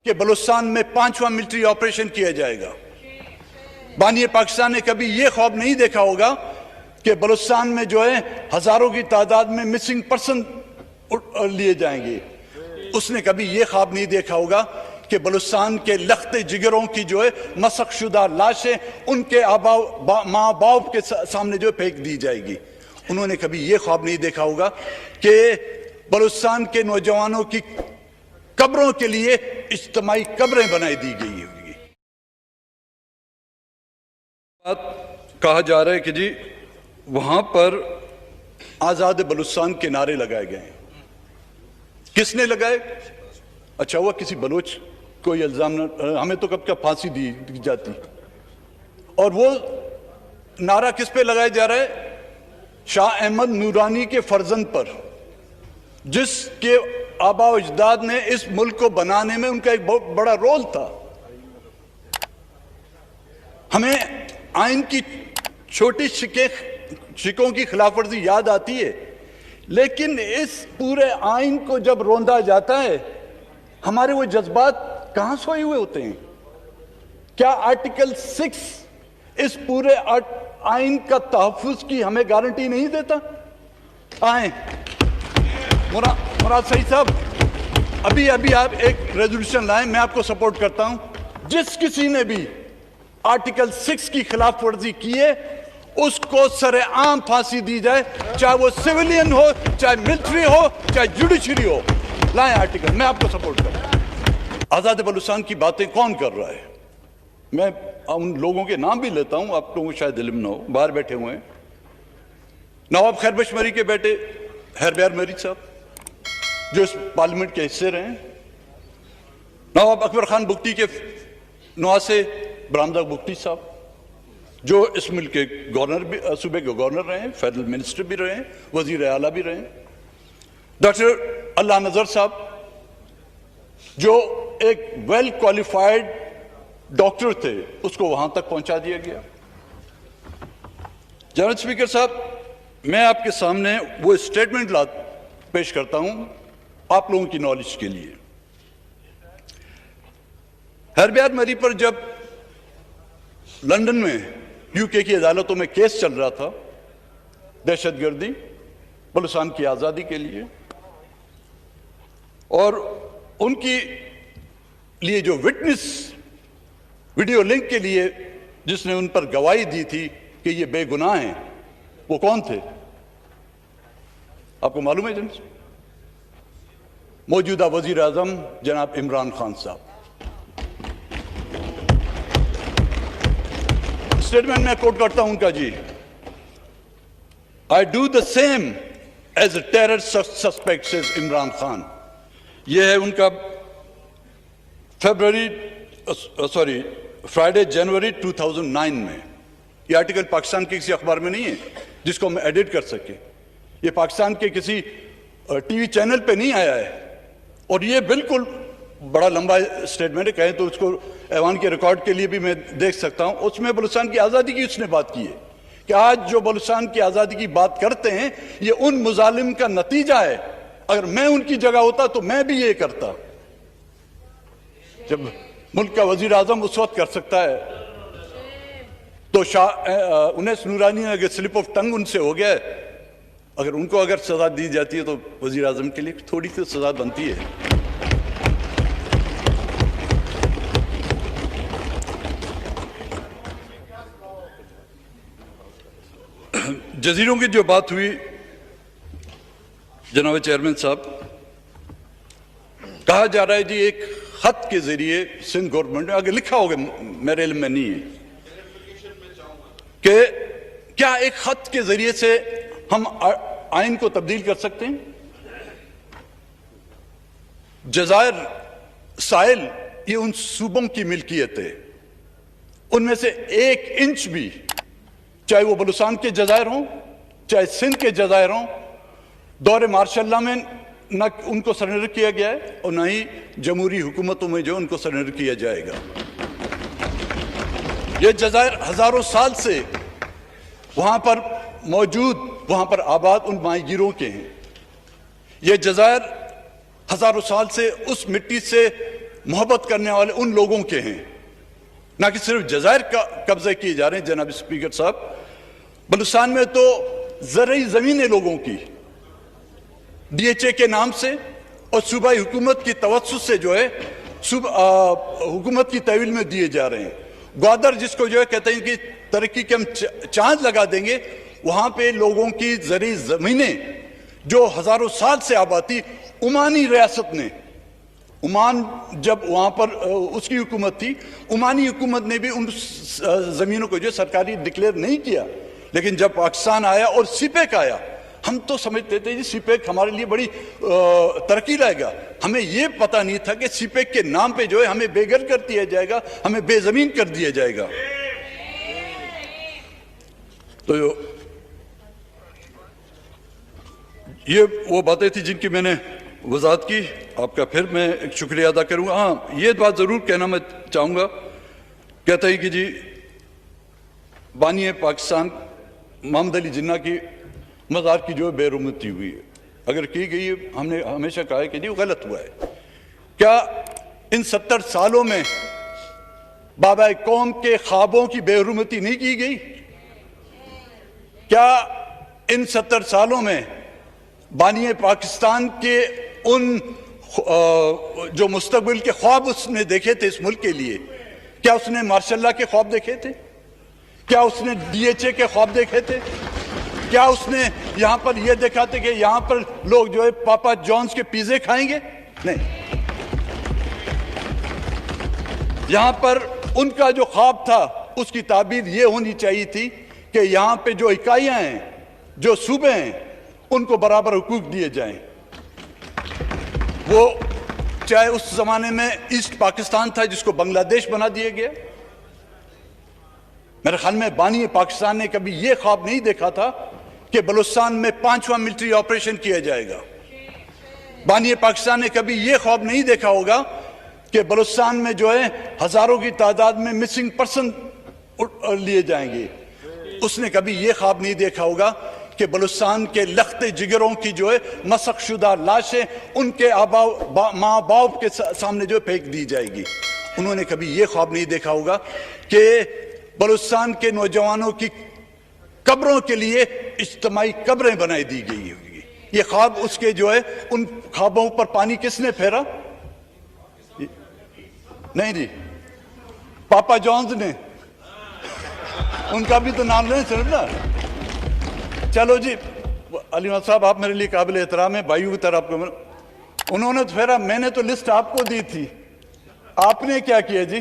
کہ بلوچستان میں 5واں military operation کیا جائے گا۔ بانی پاکستان نے کبھی یہ خواب نہیں دیکھا ہوگا کہ بلوچستان میں جو ہے ہزاروں کی تعداد میں مسنگ پرسن لیے جائیں گے۔ اس نے کبھی یہ خواب نہیں دیکھا ہوگا کہ بلوچستان کے لخت جگروں کی جو ہے مسخ شدہ لاشیں ان کے ماں باپ کے سامنے جو پھینک دی جائے گی۔ انہوں نے کبھی یہ خواب نہیں دیکھا ہوگا کہ بلوچستان کے نوجوانوں کی قبروں کے لیے اجتماعی قبریں بنائی دی گئی ہوگی۔ کہا جا رہا ہے کہ جی وہاں پر آزاد بلوچستان کے نعرے لگائے گئے ہیں۔ کس نے لگائے؟ اچھا ہوا کسی بلوچ کوئی الزام نہ، ہمیں تو کب کیا پھانسی دی جاتی۔ اور وہ نعرہ کس پہ لگایا جا رہا ہے؟ شاہ احمد نورانی کے فرزند پر، جس کے آباء و اجداد نے اس ملک کو بنانے میں ان کا ایک بہت بڑا رول تھا۔ ہمیں آئین کی چھوٹی شکوں کی خلاف ورزی یاد آتی ہے، لیکن اس پورے آئین کو جب روندا جاتا ہے ہمارے وہ جذبات کہاں سوئے ہوئے ہوتے ہیں؟ کیا آرٹیکل 6 اس پورے آئین کا تحفظ کی ہمیں گارنٹی نہیں دیتا؟ آئیں مراد صحیح صاحب، ابھی آپ ایک ریزولوشن لائیں، میں آپ کو سپورٹ کرتا ہوں۔ جس کسی نے بھی آرٹیکل 6 کی خلاف ورزی کی ہے اس کو سر عام پھانسی دی جائے، چاہے وہ سیولین ہو، چاہے ملٹری ہو، چاہے جوڈیشری ہو۔ لائیں آرٹیکل، میں آپ کو سپورٹ کرتا ہوں۔ آزاد بلوچستان کی باتیں کون کر رہا ہے؟ میں ان لوگوں کے نام بھی لیتا ہوں، آپ لوگوں کو شاید علم نہ ہو، باہر بیٹھے ہوئے ہیں۔ نواب خیربخش مری کے بیٹے ہربیار مری صاحب جو اس پارلیمنٹ کے حصے رہے ہیں، نواب اکبر خان بگٹی کے نواسے برہمدہ بگٹی صاحب جو اس ملک کے گورنر بھی، صوبے کے گورنر رہے ہیں، فیڈرل منسٹر بھی رہے ہیں، وزیر اعلیٰ بھی رہے ہیں۔ ڈاکٹر اللہ نظر صاحب جو ایک ویل کوالیفائڈ ڈاکٹر تھے، اس کو وہاں تک پہنچا دیا گیا۔ جنرل اسپیکر صاحب، میں آپ کے سامنے وہ اسٹیٹمنٹ پیش کرتا ہوں آپ لوگوں کی نالج کے لیے۔ ہربیار مری پر جب لندن میں یو کے کی عدالتوں میں کیس چل رہا تھا دہشت گردی، بلوچستان کی آزادی کے لیے، اور ان کی لیے جو وٹنس ویڈیو لنک کے لیے جس نے ان پر گواہی دی تھی کہ یہ بے گناہ ہیں، وہ کون تھے آپ کو معلوم ہے؟ موجودہ وزیر اعظم جناب عمران خان صاحب۔ اسٹیٹمنٹ میں کوٹ کرتا ہوں ان کا جی، I do the same as a terror suspect, says Imran Khan. یہ ہے ان کا فرائیڈے جنوری 2009 میں۔ یہ آرٹیکل پاکستان کے کسی اخبار میں نہیں ہے جس کو ہم ایڈٹ کر سکیں، یہ پاکستان کے کسی ٹی وی چینل پہ نہیں آیا ہے، اور یہ بالکل بڑا لمبا اسٹیٹمنٹ ہے، کہیں تو اس کو ایوان کے ریکارڈ کے لیے بھی میں دیکھ سکتا ہوں۔ اس میں بلوچستان کی آزادی کی اس نے بات کی ہے کہ آج جو بلوچستان کی آزادی کی بات کرتے ہیں یہ ان مظالم کا نتیجہ ہے، اگر میں ان کی جگہ ہوتا تو میں بھی یہ کرتا۔ جب ملک کا وزیر اعظم اس وقت کر سکتا ہے تو انیس نورانی نے اگر سلپ آف ٹنگ ان سے ہو گیا ہے، اگر ان کو اگر سزا دی جاتی ہے تو وزیر اعظم کے لیے تھوڑی سی سزا بنتی ہے۔ جزیروں کی جو بات ہوئی جناب چیئرمین صاحب، کہا جا رہا ہے جی ایک خط کے ذریعے سندھ گورنمنٹ نے، اگر لکھا ہوگا میرے علم میں نہیں ہے، کہ کیا ایک خط کے ذریعے سے ہم آئین کو تبدیل کر سکتے ہیں؟ جزائر ساحل یہ ان صوبوں کی ملکیت ہے، ان میں سے 1 انچ بھی، چاہے وہ بلوچستان کے جزائر ہوں چاہے سندھ کے جزائر ہوں، دور مارشل اللہ میں نہ ان کو سرنڈر کیا گیا ہے اور نہ ہی جمہوری حکومتوں میں جو ان کو سرنڈر کیا جائے گا۔ یہ جزائر ہزاروں سال سے وہاں پر موجود، وہاں پر آباد ان ماہی گیروں کے ہیں۔ یہ جزائر ہزاروں سال سے اس مٹی سے محبت کرنے والے ان لوگوں کے ہیں، نہ کہ صرف جزائر کا قبضے کیے جا رہے ہیں. جناب اسپیکر صاحب، بلوچستان میں تو زرعی زمینیں لوگوں کی ڈی ایچ اے کے نام سے اور صوبائی حکومت کی توسط سے جو ہے حکومت کی تحویل میں دیے جا رہے ہیں. گوادر جس کو جو ہے کہتے ہیں کہ ترقی کے ہم چاند لگا دیں گے، وہاں پہ لوگوں کی زرعی زمینیں جو ہزاروں سال سے آباد تھی، عمانی ریاست نے، عمان جب وہاں پر اس کی حکومت تھی، عمانی حکومت نے بھی ان زمینوں کو جو سرکاری ڈکلیئر نہیں کیا. لیکن جب پاکستان آیا اور سی پیک آیا، ہم تو سمجھتے تھے جی سی پیک ہمارے لیے بڑی ترقی لائے گا. ہمیں یہ پتہ نہیں تھا کہ سی پیک کے نام پہ جو ہے ہمیں بے گھر کر دیا جائے گا، ہمیں بے زمین کر دیا جائے گا. تو یہ وہ باتیں تھی جن کی میں نے وضاحت کی. آپ کا پھر میں ایک شکریہ ادا کروں گا. ہاں، یہ بات ضرور کہنا میں چاہوں گا، کہتا ہے کہ جی بانی پاکستان محمد علی جناح کی مزار کی جو بے رحمتی ہوئی ہے، اگر کی گئی ہے، ہم نے ہمیشہ کہا ہے کہ جی وہ غلط ہوا ہے. کیا ان 70 سالوں میں بابا قوم کے خوابوں کی بے حرمتی نہیں کی گئی؟ کیا ان 70 سالوں میں بانی پاکستان کے ان جو مستقبل کے خواب اس نے دیکھے تھے اس ملک کے لیے، کیا اس نے ماشاء اللہ کے خواب دیکھے تھے؟ کیا اس نے ڈی ایچ اے کے خواب دیکھے تھے؟ کیا اس نے یہاں پر یہ دیکھا تھا کہ یہاں پر لوگ جو ہے پاپا جونز کے پیزے کھائیں گے؟ نہیں. یہاں پر ان کا جو خواب تھا اس کی تعبیر یہ ہونی چاہیے تھی کہ یہاں پہ جو اکائیاں ہیں، جو صوبے ہیں، ان کو برابر حقوق دیے جائیں. وہ چاہے اس زمانے میں ایسٹ پاکستان تھا جس کو بنگلہ دیش بنا دیا گیا. میرے خیال میں بانی پاکستان نے کبھی یہ خواب نہیں دیکھا تھا کہ بلوچستان میں 5واں ملٹری آپریشن کیا جائے گا. بانی پاکستان نے کبھی یہ خواب نہیں دیکھا ہوگا کہ بلوچستان میں جو ہے ہزاروں کی تعداد میں مسنگ پرسن لیے جائیں گے. اس نے کبھی یہ خواب نہیں دیکھا ہوگا کہ بلوچستان کے لخت جگروں کی جو ہے مسخ شدہ لاشیں ان کے ماں باپ کے سامنے جو پھینک دی جائے گی. انہوں نے کبھی یہ خواب نہیں دیکھا ہوگا کہ بلوچستان کے نوجوانوں کی قبروں کے لیے اجتماعی قبریں بنائی دی گئی ہوگی. یہ خواب اس کے جو ہے ان خوابوں پر پانی کس نے پھیرا؟ نہیں جی، پاپا جونز نے. ان کا بھی تو نام نہیں صرف نا. چلو جی، علی محمد صاحب آپ میرے لیے قابل احترام ہے، بھائیوں کی طرح آپ کو انہوں نے تو پھیرا. میں نے تو لسٹ آپ کو دی تھی، آپ نے کیا کیا جی؟